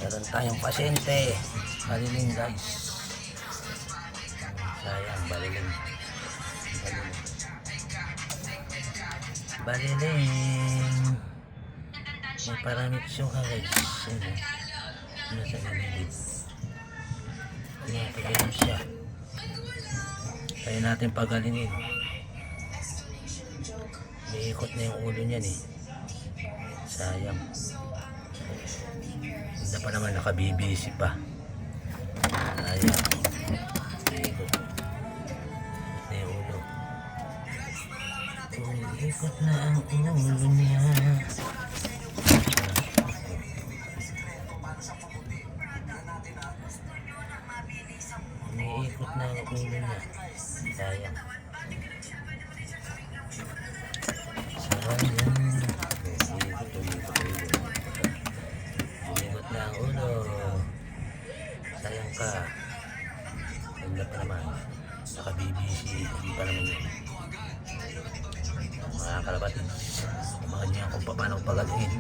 Meron tayong pasyente. Baliling guys. Sayang, baliling. Baliling. May paramitsyo ka guys. Ano sa gilid. Pinapagyan siya. Kaya natin pagalingin. Iikot na yung ulo niyan eh. Sayang. Hindi pa naman nakabibisi pa. Sayang. Iikot na yung ulo. Umiikot na ang ulo niya. Umiikot na ang ulo niya. Sayang. Umiikot na ang ulo. Sayang ka. Ganda pa naman. Naka-BBC. Hindi pa naman yun. Mga kalabatin. Kumahan niya kung paano pagalingin.